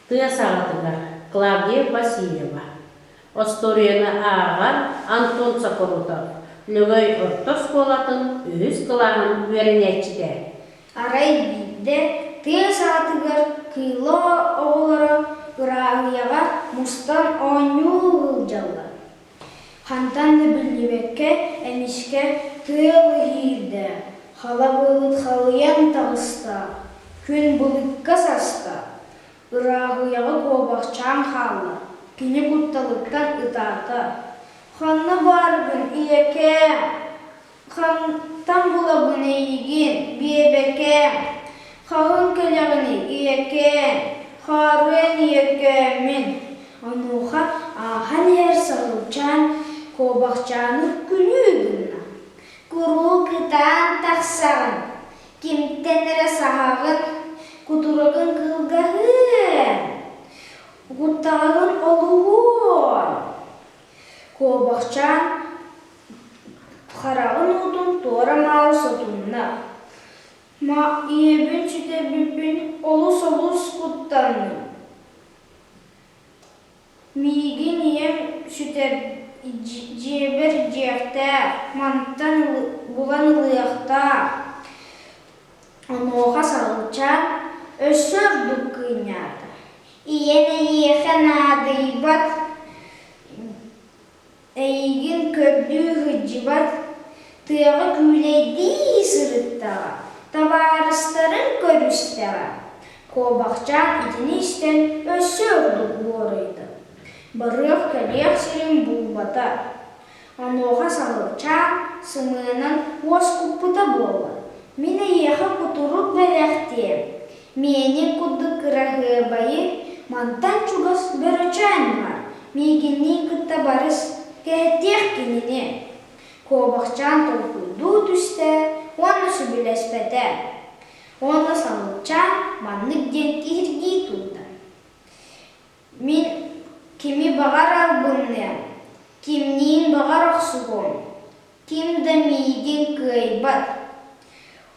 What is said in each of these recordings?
Тыя сағатыгар Клавдия Васильева. Осторияны ағар Антон Соколутов. Лөгөй ортос болатын үз кылағын веренечіде. Арай бидде тыя сағатыгар кыйло оғылары ырағыяға мустан оңю ғылжалар. Хантанды білнебекке әмішке тыйлы хирді. Хала бұлыт халыян тағыста, күн бұлытқа саста. Ырағыяғы қобақчан халы, кені құтталыктан ытата. Ханны барбын иеке, хантан бұлабын ейген бебеке. Хағын көліғіні иеке, харuen иеке мен. Ануға аған ер сағылчан қобақчаны күлігіна. Күру кытан тақсағын, кемттенері сағағын, кутурагын кылгағын, куттағын олуғын. Қобақчан қарағын ұтын тора мау сотынна. Ма иебін чүте бүпін олус-олус куттаны. Миген ием чүте жебір жекті, манттан бұлан ұлияқта. Оноға сағылчан өсірді күйняды. Иені еқен адыйбат, әйген көрді ғыджибат, тыяғы күлейді сырыттаға, табарыстарын көрістаға. Қобақчан итini істен өсірді борайды. Барық кәлек сирен бұлбата. Оноға сағылчан сымынан оз күппіта болды. Мені еқі құтырып бәләқтем. Мені күдді кірағы байы мантан чугас бәрічан бар. Мегеннен күтті барыс кәттеқ кеніне. Қобақчан толқуйду түсті, оны сүбілеспәді. Оны сағылчан маннық ден кирги тұлды. Мен кеми бағар албынны, кемнен бағар ақсуғын, кемді мейген көйбат.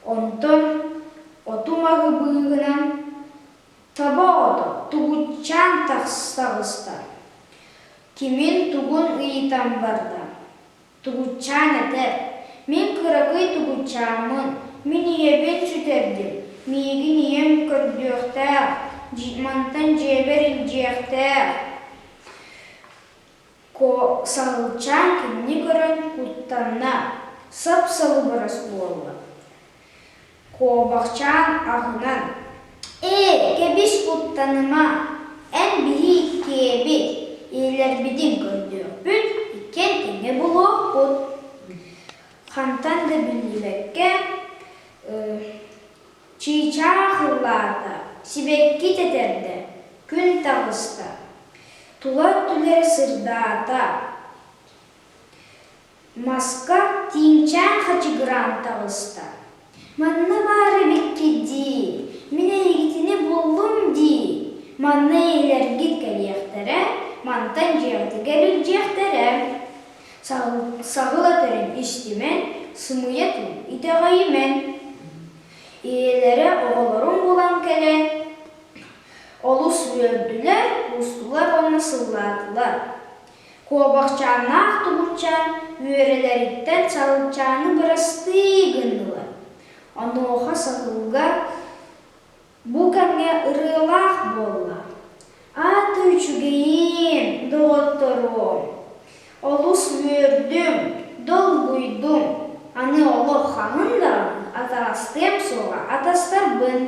Онтон отумағы бұйығынан таба оды тұғытчан тағыста. Кемен тұғын ұйытан барды. Тұғытчан әтір. Мен қырақый тұғытчамын. Мен ебен сүтердім. Мейгін ем көрдіқтәр. Мантан жебер үлжектәр. Сағылчан кемне көрін құттанна. Сап-салы барас болды. Қобақчан ағынан. Кебіс құттаныма, ән бігі кебіт. Елер бідін көрдіқ бүт, икен теңе бұлық құт. Хантанды білдібекке чийча қылларда, сибекки тетерді, күн тағыста. Тулат түлер сырдата. Маска тинчан хачыгран тағыста. Манны бары бекке ди, мене егітіне болым ди. Манны елергет кәлияқтары, мантан жияқтыгер үлжияқтары. Сағыл атырын іштімен, сымыятын итағайымен. Иелері оғылырын болан кәлен. Олыс өрділер, ұстылар оны сылладылар. Қобақчанақ тұғытчан, өрелеріттен сағылчаны бірасты гындылар. Оноға сағылға бұ кәмге ұрылақ болла. Аты үчігейін доғытырым. Олыс өрдім, дол бұйдым. Аны олық қағындағын атастым соға атастар бұн.